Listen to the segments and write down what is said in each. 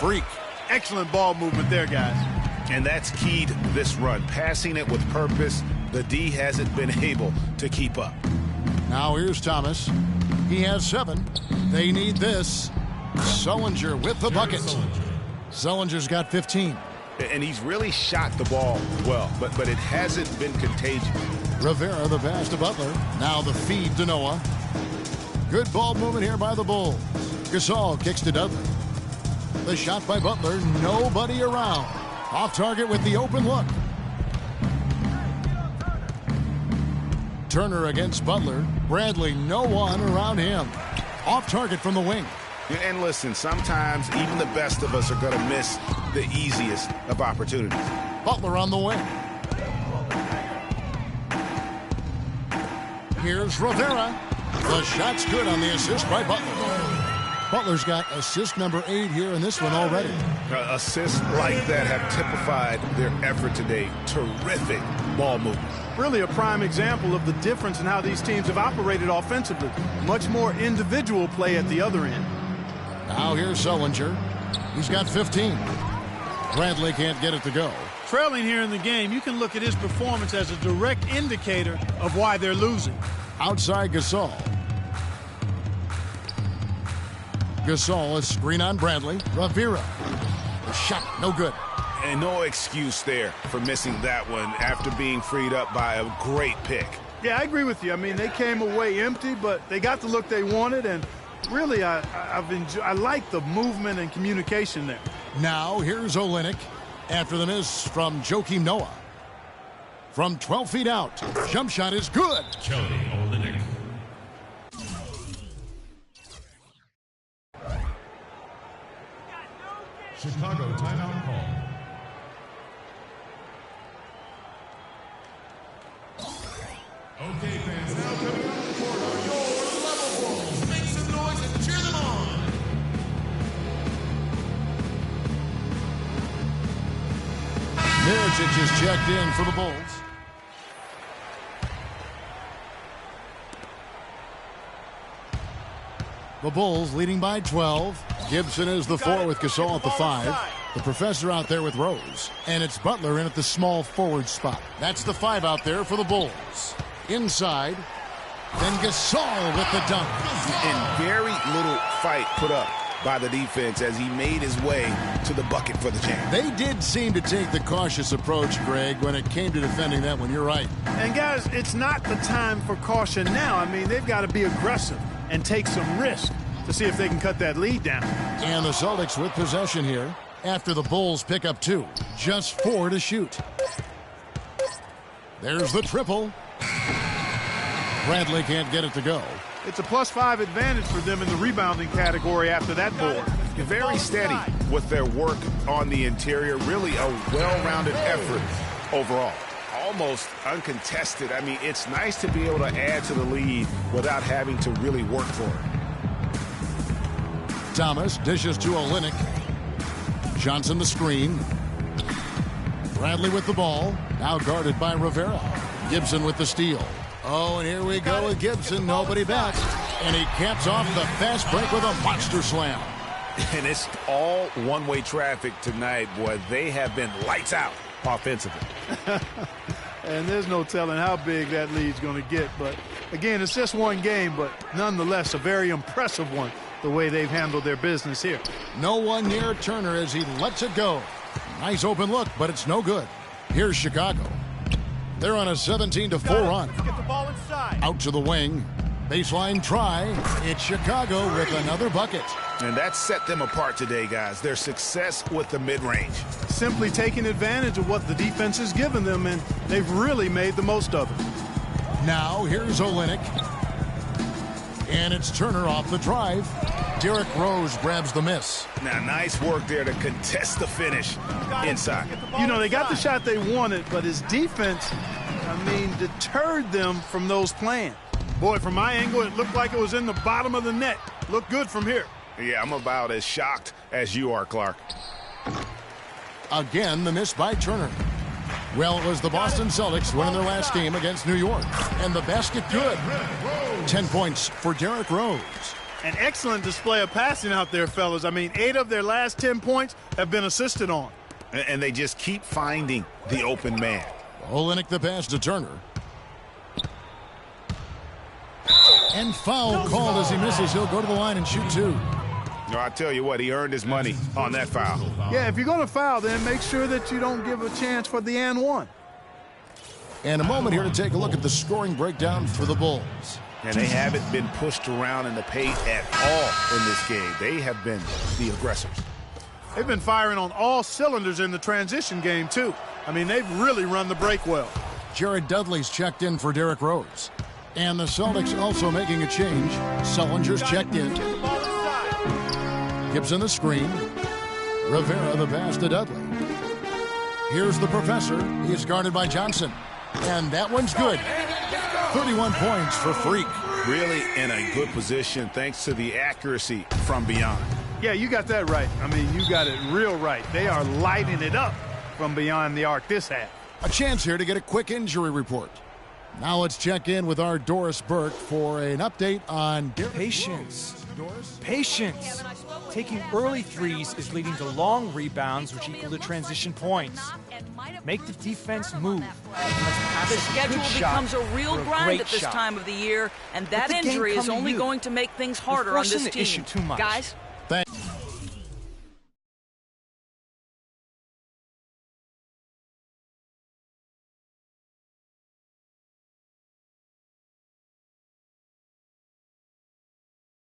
freak. Excellent ball movement there, guys. And that's keyed this run. Passing it with purpose. The D hasn't been able to keep up. Now here's Thomas. He has 7. They need this. Sullinger with the bucket. Sullinger's got 15. And he's really shot the ball well, but it hasn't been contagious. Rivera the pass to Butler. Now the feed to Noah. Good ball movement here by the Bulls. Gasol kicks to Dudley. The shot by Butler. Nobody around. Off target with the open look. Turner against Butler. Bradley, no one around him. Off target from the wing. And listen, sometimes even the best of us are going to miss the easiest of opportunities. Butler on the wing. Here's Rivera. The shot's good on the assist by Butler. Butler's got assist number 8 here in this one already. Assists like that have typified their effort today. Terrific ball movement. Really a prime example of the difference in how these teams have operated offensively. Much more individual play at the other end. Now here's Sullinger. He's got 15. Bradley can't get it to go. Trailing here in the game, you can look at his performance as a direct indicator of why they're losing. Outside Gasol. Gasol, a screen on Bradley. Rivera. The shot, no good. And no excuse there for missing that one after being freed up by a great pick. Yeah, I agree with you. I mean, they came away empty, but they got the look they wanted, and really, I like the movement and communication there. Now, here's Olynyk after the miss from Joakim Noah. From 12 feet out, jump shot is good. Kelly Olynyk. Chicago timeout call. Okay, fans, now coming out of the court are your level Bulls. Make some noise and cheer them on. Mirotic is checked in for the Bulls. The Bulls leading by 12. Gibson is the 4 with Gasol at the 5. The professor out there with Rose. And it's Butler in at the small forward spot. That's the 5 out there for the Bulls. Inside. Then Gasol with the dunk. And very little fight put up by the defense as he made his way to the bucket for the jam. They did seem to take the cautious approach, Greg, when it came to defending that one. You're right. And guys, it's not the time for caution now. I mean, they've got to be aggressive and take some risk to see if they can cut that lead down. And the Celtics with possession here after the Bulls pick up 2. Just 4 to shoot. There's the triple. Bradley can't get it to go. It's a +5 advantage for them in the rebounding category after that board. Very steady with their work on the interior. Really a well-rounded effort overall. Almost uncontested. I mean, it's nice to be able to add to the lead without having to really work for it. Thomas dishes to Olynyk. Johnson the screen. Bradley with the ball. Now guarded by Rivera. Gibson with the steal. Oh, and here we go with Gibson. Nobody back. And he caps off the fast break with a monster slam. And it's all one-way traffic tonight, boy. They have been lights out offensively. And there's no telling how big that lead's going to get. But, again, it's just one game, but nonetheless a very impressive one, the way they've handled their business here. No one near Turner as he lets it go. Nice open look, but it's no good. Here's Chicago. They're on a 17-4 run. Get the ball inside. Out to the wing. Baseline try. It's Chicago with another bucket. And that set them apart today, guys. Their success with the mid-range. Simply taking advantage of what the defense has given them, and they've really made the most of it. Now here's Olynyk. And it's Turner off the drive. Derrick Rose grabs the miss. Now, nice work there to contest the finish inside. You know, they got the shot they wanted, but his defense, deterred them from those plans. Boy, from my angle, it looked like it was in the bottom of the net. Looked good from here. Yeah, I'm about as shocked as you are, Clark. Again, the miss by Turner. Well, it was the Boston Celtics winning their last game against New York. And the basket good. 10 points for Derrick Rose. An excellent display of passing out there, fellas. I mean, 8 of their last 10 points have been assisted on. And they just keep finding the open man. Olynyk the pass to Turner. And foul called as he misses. He'll go to the line and shoot 2. No, I tell you what, he earned his money on that foul. Yeah, if you're going to foul, then make sure that you don't give a chance for the and one. And a moment here to take a look at the scoring breakdown for the Bulls. And they haven't been pushed around in the paint at all in this game. They have been the aggressors. They've been firing on all cylinders in the transition game, too. I mean, they've really run the break well. Jared Dudley's checked in for Derrick Rose. And the Celtics also making a change. Sullinger's checked in. Gibson the screen. Rivera the pass to Dudley. Here's the professor. He's guarded by Johnson. And that one's good. 31 points for Freak. Really in a good position thanks to the accuracy from beyond. Yeah, you got that right. I mean, you got it real right. They are lighting it up from beyond the arc this half. A chance here to get a quick injury report. Now let's check in with our Doris Burke for an update on patience. Patience. Taking early threes is leading to long rebounds, which equal to transition points. Make the defense move. The schedule becomes a real grind at this time of the year, and that injury is only going to make things harder on this team. Too much. Guys?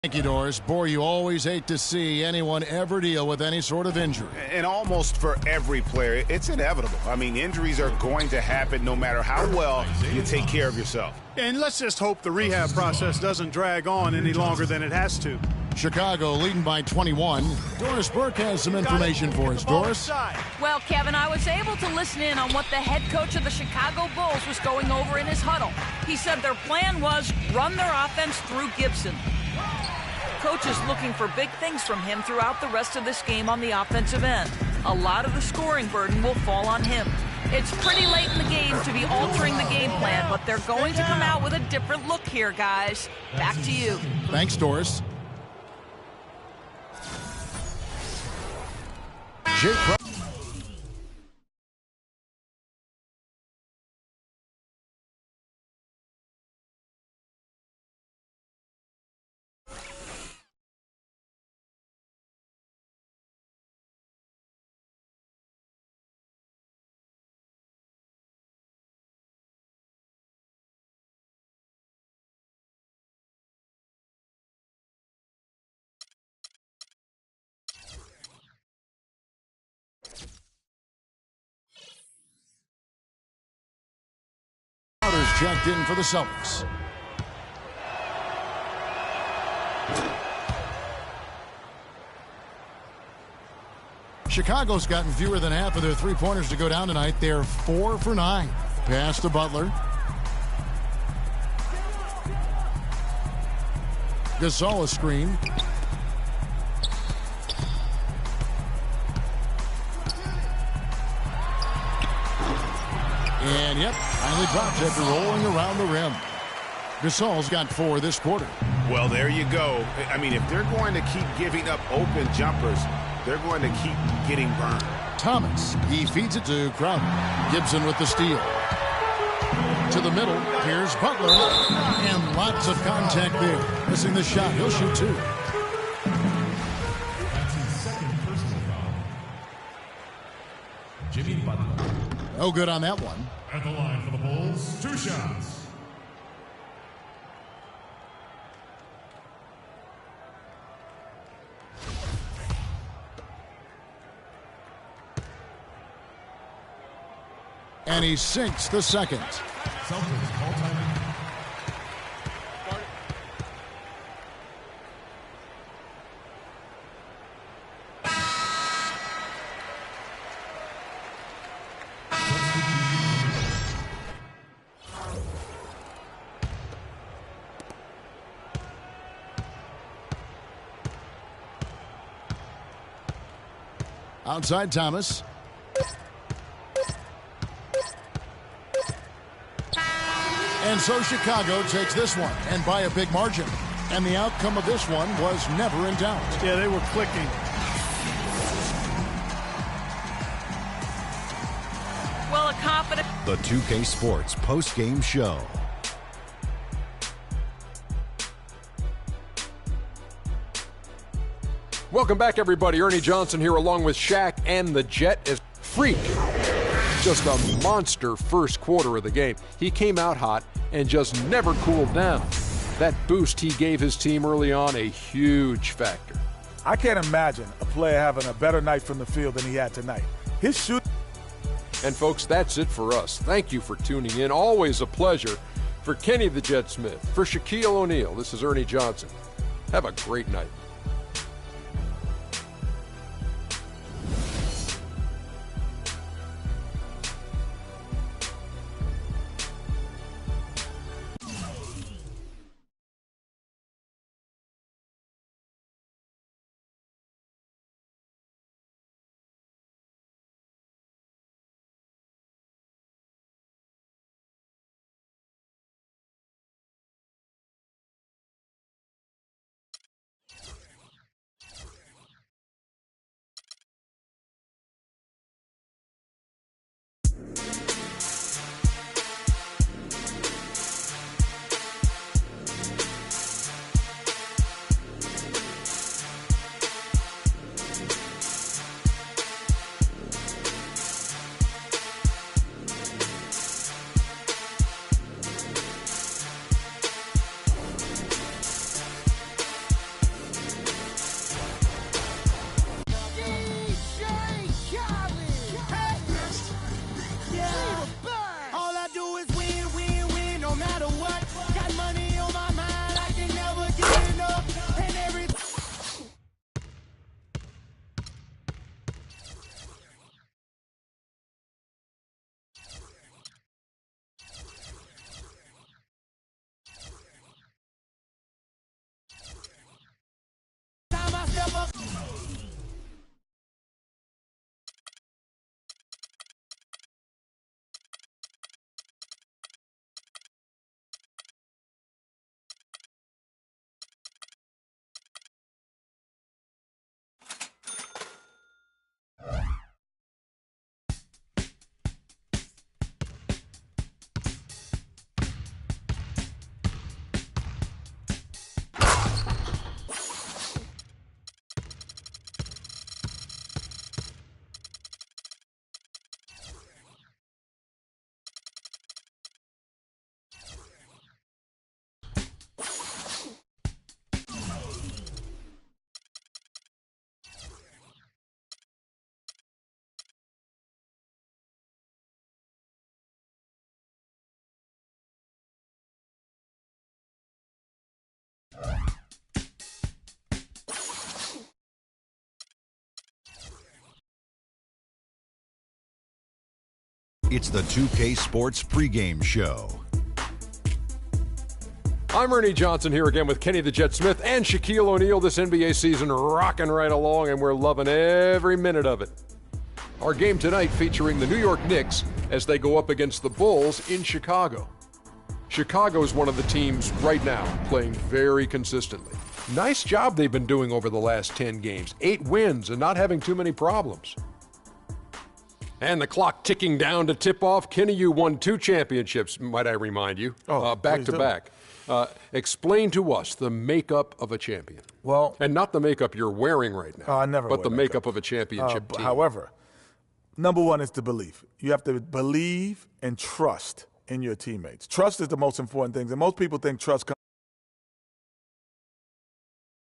Thank you, Doris. Boy, you always hate to see anyone ever deal with any sort of injury. And almost for every player, it's inevitable. I mean, injuries are going to happen no matter how well you take care of yourself. And let's just hope the rehab process doesn't drag on any longer than it has to. Chicago leading by 21. Doris Burke has some information for us. Doris? Well, Kevin, I was able to listen in on what the head coach of the Chicago Bulls was going over in his huddle. He said their plan was run their offense through Gibson. Coach is looking for big things from him throughout the rest of this game on the offensive end. A lot of the scoring burden will fall on him. It's pretty late in the game to be altering the game plan, but they're going to come out with a different look here, guys. Back to you. Thanks, Doris. Jake checked in for the Celtics. Chicago's gotten fewer than half of their three-pointers to go down tonight. They're 4 for 9. Pass to Butler. Gasol a screen. And, yep, finally drops after rolling around the rim. Gasol's got 4 this quarter. Well, there you go. I mean, if they're going to keep giving up open jumpers, they're going to keep getting burned. Thomas, he feeds it to Crowder. Gibson with the steal. To the middle, here's Butler. And lots of contact there. Missing the shot, he'll shoot 2. That's his second personal foul. Jimmy Butler. No good on that one. At the line for the Bulls, 2 shots. And he sinks the second. Celtics call time. Outside Thomas. And so Chicago takes this one, and by a big margin. And the outcome of this one was never in doubt. Yeah, they were clicking. Well, a confident. The 2K Sports post-game show. Welcome back, everybody. Ernie Johnson here along with Shaq and the Jet as Freak. Just a monster first quarter of the game. He came out hot and just never cooled down. That boost he gave his team early on, a huge factor. I can't imagine a player having a better night from the field than he had tonight. His shoot. And folks, that's it for us. Thank you for tuning in. Always a pleasure. For Kenny the Jet Smith, for Shaquille O'Neal, this is Ernie Johnson. Have a great night. It's the 2K Sports pregame show. I'm Ernie Johnson here again with Kenny the Jet Smith and Shaquille O'Neal. This NBA season rocking right along, and we're loving every minute of it. Our game tonight featuring the New York Knicks as they go up against the Bulls in Chicago. Chicago is one of the teams right now playing very consistently. Nice job they've been doing over the last 10 games. 8 wins and not having too many problems. And the clock ticking down to tip off. Kenny, you won 2 championships, might I remind you, back to back. Explain to us the makeup of a champion. Well, and not the makeup you're wearing right now. I never. But the makeup of a championship team. However, number one is the belief. You have to believe and trust in your teammates. Trust is the most important thing. And most people think trust comes